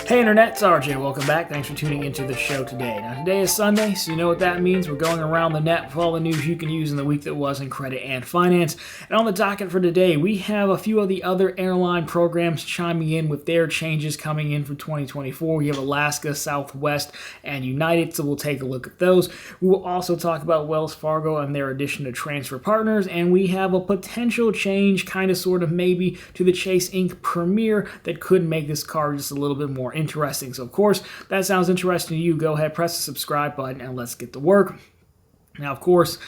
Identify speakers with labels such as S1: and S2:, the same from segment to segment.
S1: Hey Internet, it's RJ. Welcome back. Thanks for tuning into the show today. Now today is Sunday, so you know what that means. We're going around the net with all the news you can use in the week that was in credit and finance. And on the docket for today, we have a few of the other airline programs chiming in with their changes coming in for 2024. We have Alaska, Southwest, and United, so we'll take a look at those. We will also talk about Wells Fargo and their addition to transfer partners, and we have a potential change, kind of sort of maybe, to the Chase Inc. Premier that could make this card just a little bit more interesting. So of course, if that sounds interesting to you, go ahead, press the subscribe button, and let's get to work. Now, of course,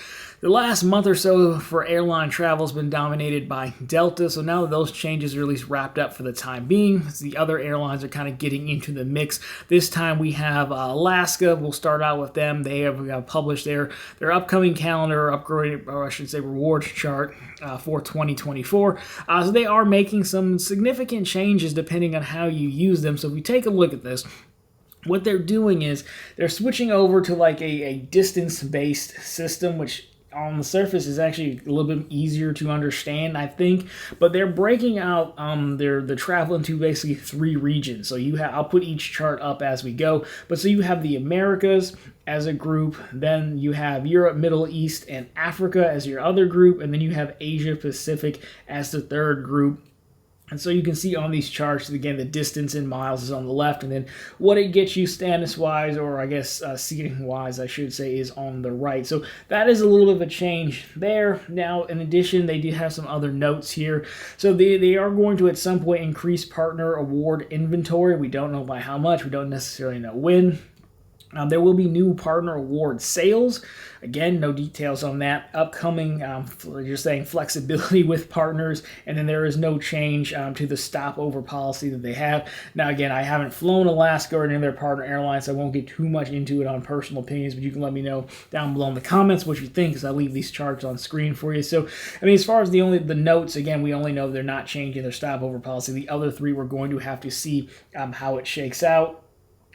S1: the last month or so for airline travel has been dominated by Delta, so now that those changes are at least wrapped up for the time being, the other airlines are kind of getting into the mix. This time we have Alaska. We'll start out with them. They have published their upcoming calendar, upgraded, or I should say rewards chart for 2024. So they are making some significant changes depending on how you use them. So if we take a look at this, what they're doing is they're switching over to like a distance-based system, which on the surface is actually a little bit easier to understand, I think, but they're breaking out the travel into basically three regions. So I'll put each chart up as we go, but so you have the Americas as a group, then you have Europe, Middle East, and Africa as your other group, and then you have Asia Pacific as the third group. And so you can see on these charts, again, the distance in miles is on the left, and then what it gets you status-wise, or I guess seating-wise, I should say, is on the right. So that is a little bit of a change there. Now, in addition, they do have some other notes here. So they are going to, at some point, increase partner award inventory. We don't know by how much. We don't necessarily know when. There will be new partner award sales. Again, no details on that. Upcoming, you're saying flexibility with partners, and then there is no change to the stopover policy that they have. Now, again, I haven't flown Alaska or any of their partner airlines, so I won't get too much into it on personal opinions, but you can let me know down below in the comments what you think, as I leave these charts on screen for you. So, I mean, as far as the notes, again, we only know they're not changing their stopover policy. The other three, we're going to have to see how it shakes out.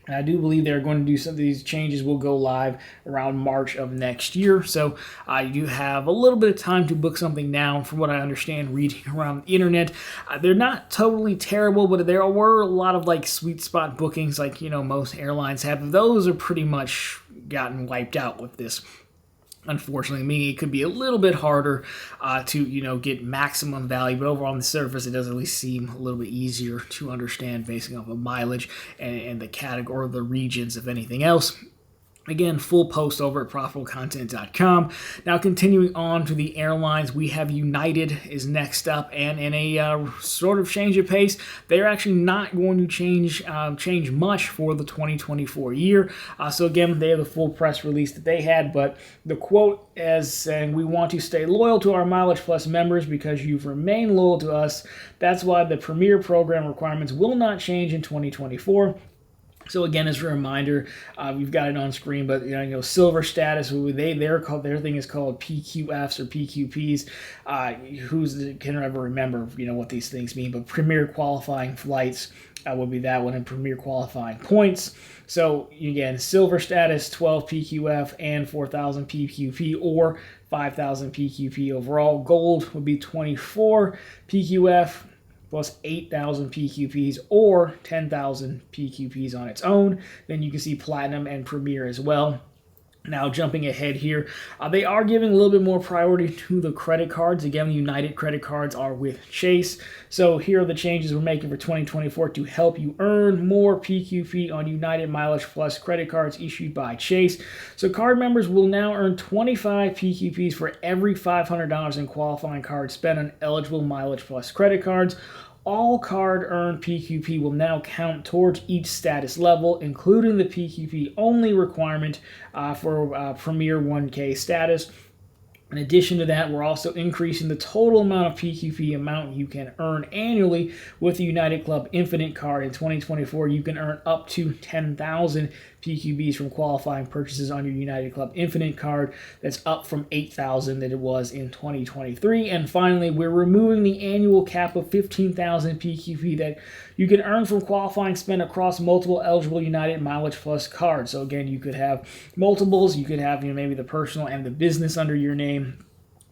S1: And I do believe they're going to do some of these changes will go live around March of next year. So you have a little bit of time to book something now. From what I understand, reading around the internet, they're not totally terrible, but there were a lot of like sweet spot bookings, like most airlines have. Those are pretty much gotten wiped out with this. Unfortunately, meaning it could be a little bit harder to get maximum value, but overall on the surface, it does at least seem a little bit easier to understand based off of mileage and the category, or the regions, if anything else. Again, full post over at profitablecontent.com. Now, continuing on to the airlines, we have United is next up, and in a sort of change of pace, they're actually not going to change much for the 2024 year. So again, they have the full press release that they had, but the quote as saying, "We want to stay loyal to our Mileage Plus members because you've remained loyal to us. That's why the Premier program requirements will not change in 2024. So again, as a reminder, we've got it on screen, but silver status, their thing is called PQFs or PQPs. Can ever remember what these things mean? But Premier qualifying flights would be that one, and Premier qualifying points. So again, silver status 12 PQF and 4,000 PQP, or 5,000 PQP overall. Gold would be 24 PQF. Plus 8,000 PQPs or 10,000 PQPs on its own. Then you can see Platinum and Premier as well. Now, jumping ahead here, they are giving a little bit more priority to the credit cards. Again, the United credit cards are with Chase. So here are the changes we're making for 2024 to help you earn more PQP on United Mileage Plus credit cards issued by Chase. So card members will now earn 25 PQPs for every $500 in qualifying card spent on eligible Mileage Plus credit cards. All card-earned PQP will now count towards each status level, including the PQP-only requirement for Premier 1K status. In addition to that, we're also increasing the total amount of PQP amount you can earn annually with the United Club Infinite card. In 2024, you can earn up to 10,000 PQBs from qualifying purchases on your United Club Infinite card. That's up from 8,000 that it was in 2023. And finally, we're removing the annual cap of 15,000 PQP that you can earn from qualifying spend across multiple eligible United Mileage Plus cards. So again, you could have multiples. You could have maybe the personal and the business under your name.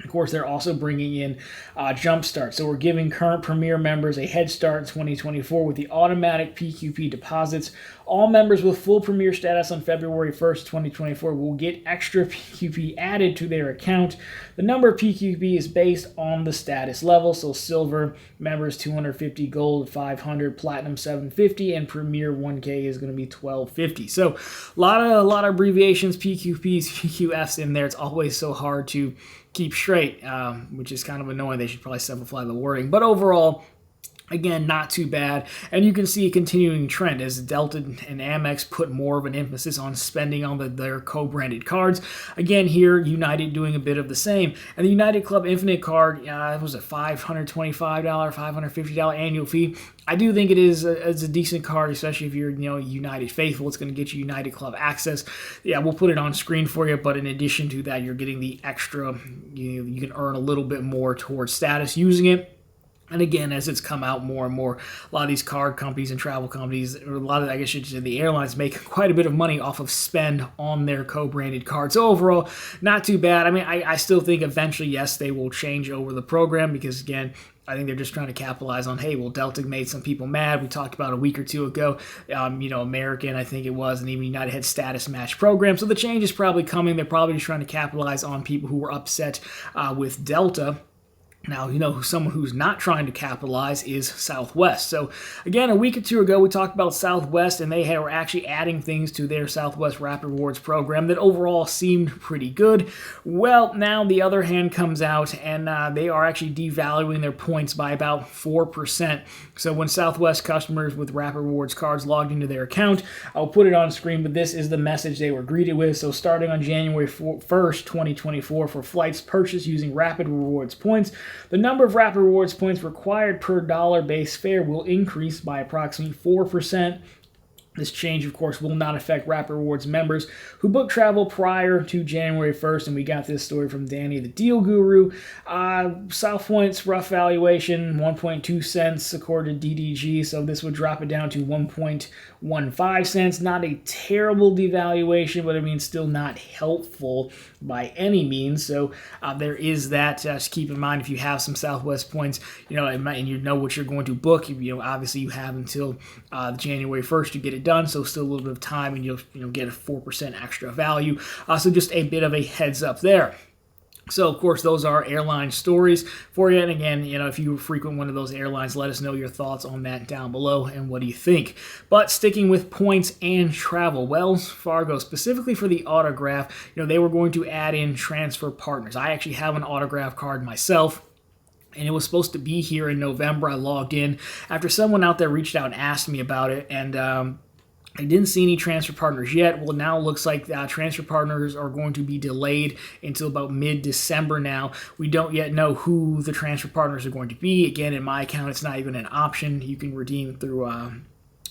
S1: Of course, they're also bringing in Jumpstart. So we're giving current Premier members a head start in 2024 with the automatic PQP deposits. All members with full Premier status on February 1st, 2024 will get extra PQP added to their account. The number of PQP is based on the status level. So Silver members 250, Gold 500, Platinum 750, and Premier 1K is going to be 1250. So a lot of abbreviations, PQPs, PQFs in there. It's always so hard to keep straight, which is kind of annoying. They should probably simplify the wording. But overall, again, not too bad. And you can see a continuing trend as Delta and Amex put more of an emphasis on spending on their co-branded cards. Again, here, United doing a bit of the same. And the United Club Infinite card, it was a $525, $550 annual fee. I do think it is a decent card, especially if you're United faithful. It's going to get you United Club access. Yeah, we'll put it on screen for you, but in addition to that, you're getting the extra. You can earn a little bit more towards status using it. And again, as it's come out more and more, a lot of these card companies and travel companies, or a lot of, I guess you should say, the airlines make quite a bit of money off of spend on their co-branded cards. So overall, not too bad. I mean, I still think eventually, yes, they will change over the program because, again, I think they're just trying to capitalize on, hey, well, Delta made some people mad. We talked about a week or two ago, American, I think it was, and even United had status match programs. So the change is probably coming. They're probably just trying to capitalize on people who were upset with Delta. Now, someone who's not trying to capitalize is Southwest. So, again, a week or two ago, we talked about Southwest, and they were actually adding things to their Southwest Rapid Rewards program that overall seemed pretty good. Well, now the other hand comes out, and they are actually devaluing their points by about 4%. So, when Southwest customers with Rapid Rewards cards logged into their account, I'll put it on screen, but this is the message they were greeted with. So, starting on January 1st, 2024, for flights purchased using Rapid Rewards points, the number of Rapid Rewards points required per dollar base fare will increase by approximately 4%. This change, of course, will not affect Rapid Rewards members who booked travel prior to January 1st, and we got this story from Danny, the Deal Guru. South Point's rough valuation, 1.2 cents according to DDG, so this would drop it down to 1.15 cents. Not a terrible devaluation, but I mean, still not helpful by any means. So there is that. Just keep in mind if you have some Southwest points, and you know what you're going to book. Obviously you have until January 1st to get it done, so still a little bit of time, and you'll get a 4% extra value. So just a bit of a heads up there. So, of course, those are airline stories for you. And again, if you frequent one of those airlines, let us know your thoughts on that down below and what do you think. But sticking with points and travel, Wells Fargo, specifically for the autograph, they were going to add in transfer partners. I actually have an autograph card myself, and it was supposed to be here in November. I logged in after someone out there reached out and asked me about it, and I didn't see any transfer partners yet. Well, now it looks like transfer partners are going to be delayed until about mid-December now. We don't yet know who the transfer partners are going to be. Again, in my account, it's not even an option. You can redeem through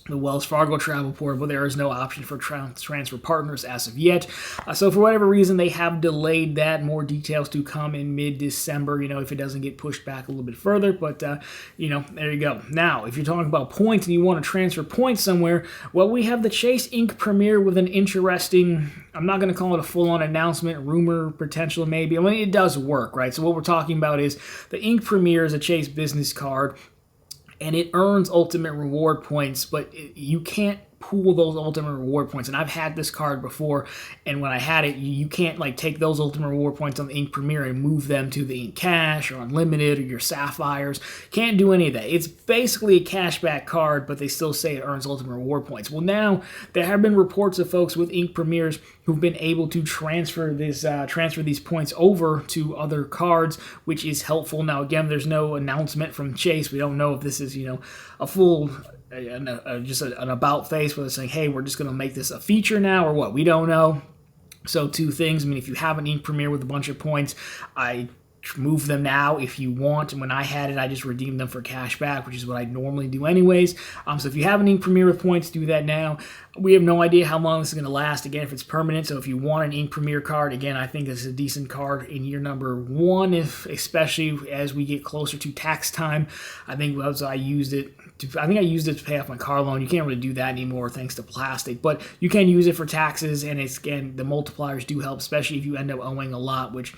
S1: the Wells Fargo travel portal, but there is no option for transfer partners as of yet. So for whatever reason, they have delayed that. More details to come in mid-December, if it doesn't get pushed back a little bit further. But, there you go. Now, if you're talking about points and you want to transfer points somewhere, well, we have the Chase Ink premiere with an interesting, I'm not going to call it a full-on announcement, rumor, potential maybe. I mean, it does work, right? So what we're talking about is the Ink premiere is a Chase business card, and it earns ultimate reward points, but you can't pool those ultimate reward points. And I've had this card before, and when I had it, you can't take those ultimate reward points on the Ink Premier and move them to the Ink Cash or Unlimited or your Sapphires. Can't do any of that. It's basically a cashback card, but they still say it earns ultimate reward points. Well, now there have been reports of folks with Ink Premiers who've been able to transfer these points over to other cards, which is helpful. Now, again, there's no announcement from Chase. We don't know if this is a full just an about face where they're saying, hey, we're just going to make this a feature now or what. We don't know. So two things. I mean, if you have an Ink Premier with a bunch of points, I move them now if you want. And when I had it, I just redeemed them for cash back, which is what I normally do anyways. So if you have an Ink Premier with points, do that now. We have no idea how long this is going to last. Again, if it's permanent, so if you want an Ink Premier card, again, I think this is a decent card in year number one, especially as we get closer to tax time. I think I used it to pay off my car loan. You can't really do that anymore thanks to plastic, but you can use it for taxes, and the multipliers do help, especially if you end up owing a lot, which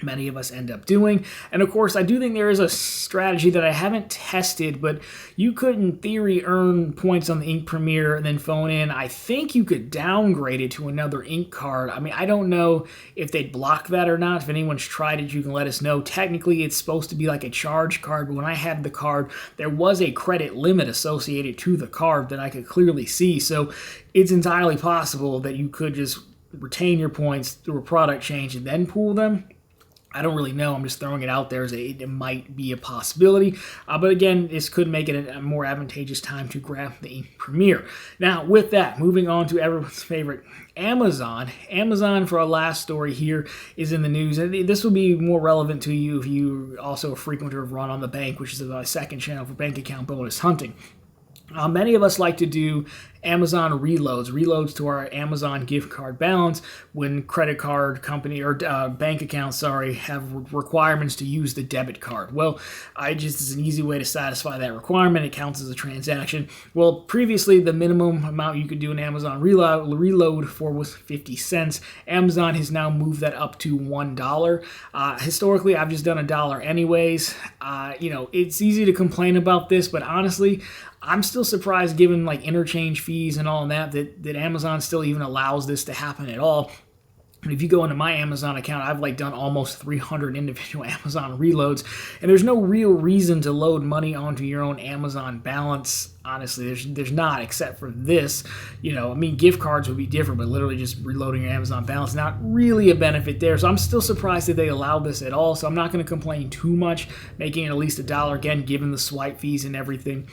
S1: many of us end up doing. And of course, I do think there is a strategy that I haven't tested, but you could in theory earn points on the Ink Premier and then phone in. I think you could downgrade it to another ink card. I mean, I don't know if they'd block that or not. If anyone's tried it, you can let us know. Technically, it's supposed to be like a charge card, but when I had the card, there was a credit limit associated to the card that I could clearly see. So it's entirely possible that you could just retain your points through a product change and then pool them. I don't really know. I'm just throwing it out there as it might be a possibility. But again, this could make it a more advantageous time to grab the Ink Premier. Now, with that, moving on to everyone's favorite, Amazon. Amazon, for our last story here, is in the news. And this will be more relevant to you if you're also a frequenter of Run on the Bank, which is my second channel for bank account bonus hunting. Many of us like to do Amazon reloads to our Amazon gift card balance when credit card company or bank accounts, have requirements to use the debit card. Well, it's an easy way to satisfy that requirement. It counts as a transaction. Well, previously the minimum amount you could do an Amazon reload for was 50 cents. Amazon has now moved that up to $1. Historically, I've just done $1 anyways. It's easy to complain about this, but honestly, I'm still surprised, given like interchange fees and all that Amazon still even allows this to happen at all. And if you go into my Amazon account, I've done almost 300 individual Amazon reloads, and there's no real reason to load money onto your own Amazon balance. Honestly, there's not, except for this. Gift cards would be different, but literally just reloading your Amazon balance, not really a benefit there. So I'm still surprised that they allow this at all. So I'm not going to complain too much, making it at least $1 again, given the swipe fees and everything.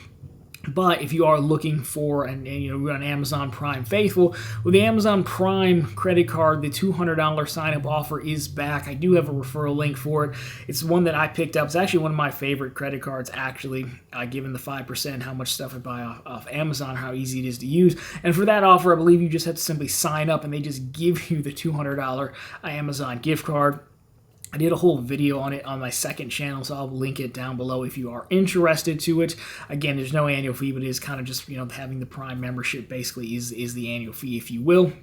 S1: But if you are looking for, and you're on Amazon Prime faithful, with the Amazon Prime credit card, the $200 sign-up offer is back. I do have a referral link for it. It's one that I picked up. It's actually one of my favorite credit cards, actually, given the 5%, how much stuff I buy off Amazon, how easy it is to use. And for that offer, I believe you just have to simply sign up, and they just give you the $200 Amazon gift card. I did a whole video on it on my second channel, so I'll link it down below if you are interested to it. Again, there's no annual fee, but it is kind of just, having the Prime membership basically is the annual fee, if you will.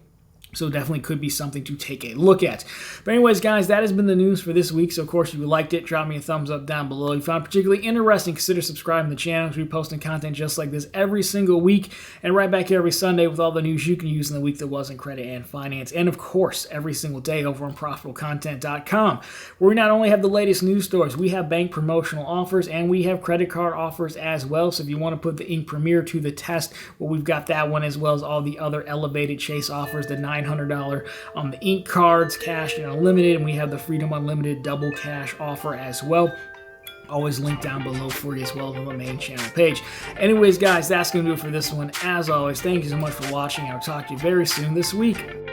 S1: So definitely could be something to take a look at. But anyways, guys, that has been the news for this week. So, of course, if you liked it, drop me a thumbs up down below. If you found it particularly interesting, consider subscribing to the channel, because we're posting content just like this every single week. And right back here every Sunday with all the news you can use in the week that was in credit and finance. And, of course, every single day over on ProfitableContent.com, where we not only have the latest news stories, we have bank promotional offers, and we have credit card offers as well. So if you want to put the Ink Premier to the test, well, we've got that one, as well as all the other elevated Chase offers, the $900 on the ink cards, cash and unlimited, and we have the Freedom Unlimited double cash offer as well. Always linked down below for you, as well as on the main channel page. Anyways, guys, that's going to do it for this one. As always, thank you so much for watching. I'll talk to you very soon this week.